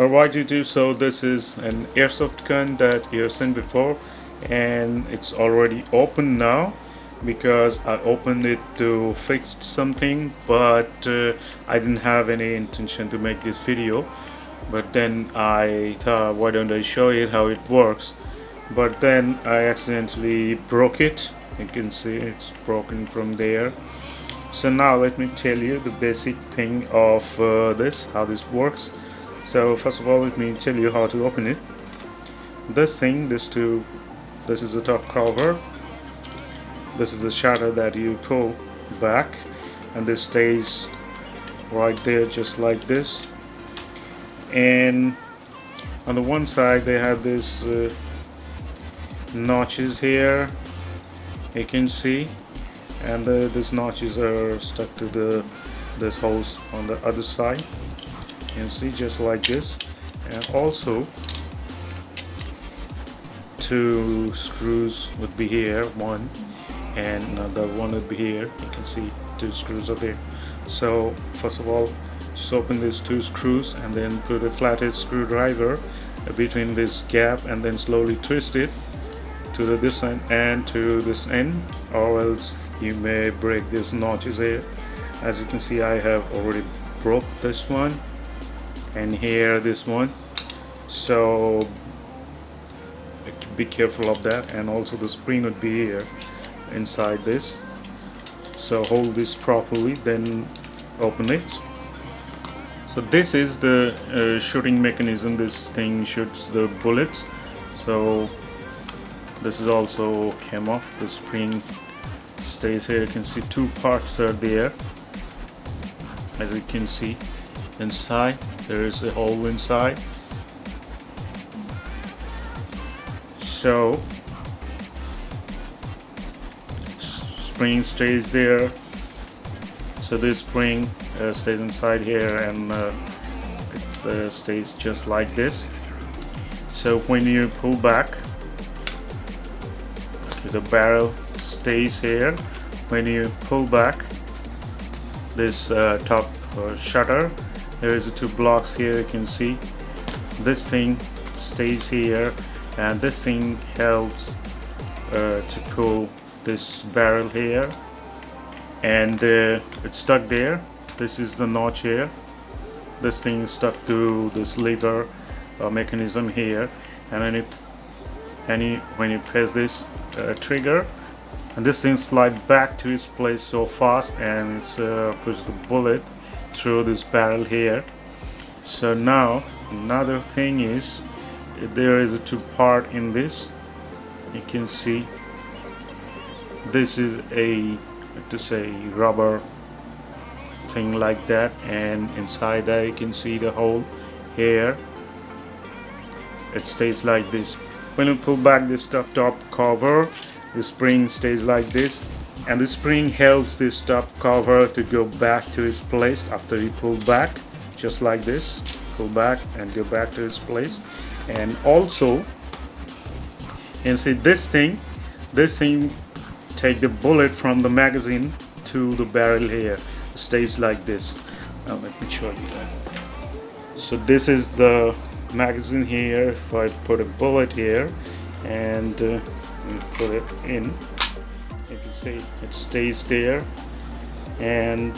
Why do you do so? This is an airsoft gun that you have seen before, and it's already open now because I opened it to fix something, but I didn't have any intention to make this video. But then I thought, why don't I show it how it works? But then I accidentally broke it. You can see it's broken from there. So now let me tell you the basic thing of how this works. So first of all, let me tell you how to open it. This is the top cover. This is the shutter that you pull back, and this stays right there just like this. And on the one side they have this notches here, you can see, and these notches are stuck to this holes on the other side. You can see just like this, and also two screws would be here, one, and another one would be here. You can see two screws are there. So first of all, just open these two screws and then put a flathead screwdriver between this gap and then slowly twist it to this end and to this end, or else you may break these notches here. As you can see, I have already broke this one, and here this one, so be careful of that. And also the spring would be here inside this, so hold this properly, then open it. So this is the shooting mechanism. This thing shoots the bullets. So this is also came off. The spring stays here. You can see two parts are there. As you can see, inside there is a hole inside. So spring stays there. So this spring stays inside here, and it stays just like this. So when you pull back, okay, the barrel stays here. When you pull back this top shutter, there is two blocks here. You can see this thing stays here, and this thing helps to pull this barrel here, and it's stuck there. This is the notch here. This thing is stuck to this lever mechanism here, and when you press this trigger, and this thing slides back to its place so fast, and it's puts the bullet through this barrel here. So now another thing is, there is a two part in this. You can see this is a rubber thing like that, and inside that you can see the hole here. It stays like this. When you pull back this top cover, the spring stays like this, and the spring helps this top cover to go back to its place after you pull back, just like this. Pull back and go back to its place. And also you can see this thing take the bullet from the magazine to the barrel here. It stays like this. Now let me show you that. So this is the magazine here. If I put a bullet here and put it in, you can see it stays there. And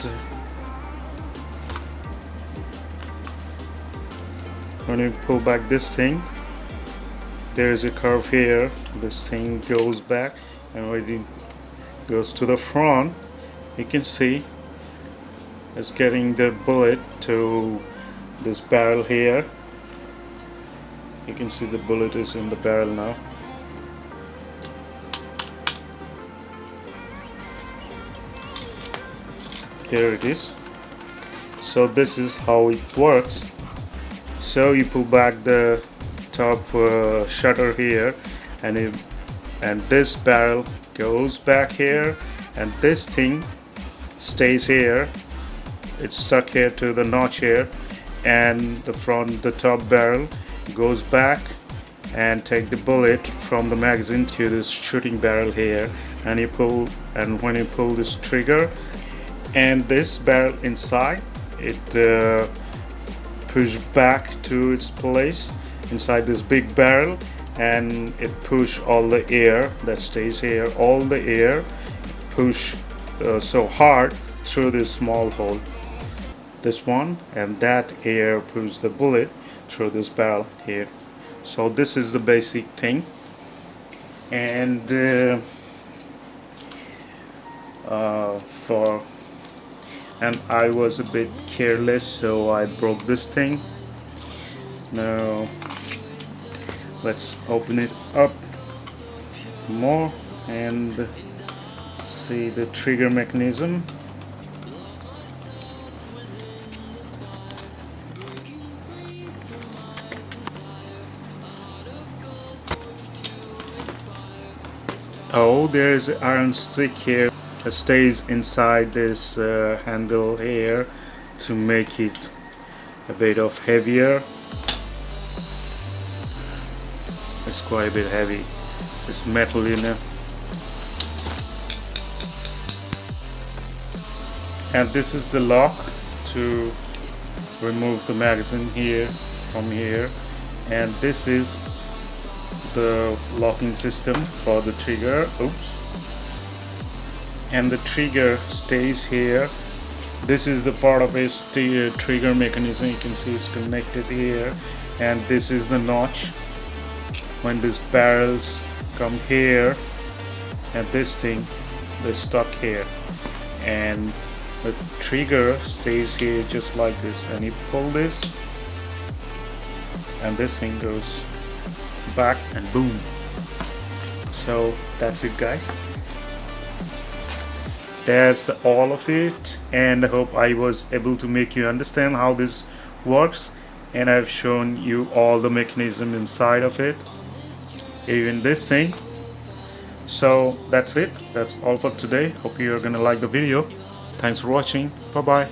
when you pull back this thing, there is a curve here. This thing goes back, and when it goes to the front, you can see it's getting the bullet to this barrel here. You can see the bullet is in the barrel now. There it is. So this is how it works. So you pull back the top shutter here, and this barrel goes back here, and this thing stays here. It's stuck here to the notch here, and the top barrel goes back and take the bullet from the magazine to this shooting barrel here, and when you pull this trigger and this barrel inside, it push back to its place inside this big barrel, and it push all the air that stays here, all the air push so hard through this small hole, this one, and that air push the bullet through this barrel here. So this is the basic thing. And I was a bit careless, so I broke this thing. Now let's open it up more and see the trigger mechanism. Oh, there's an iron stick here that stays inside this handle here to make it a bit of heavier. It's quite a bit heavy. It's metal, you know. And this is the lock to remove the magazine here from here, and this is the locking system for the trigger. Oops. And the trigger stays here. This is the part of its trigger mechanism. You can see it's connected here, and this is the notch. When these barrels come here, and this thing is stuck here, and the trigger stays here just like this, and you pull this and this thing goes back and boom. So that's it, guys. That's all of it, and I hope I was able to make you understand how this works, and I've shown you all the mechanism inside of it, even this thing. So that's it. That's all for today. Hope you're gonna like the video. Thanks for watching. Bye bye.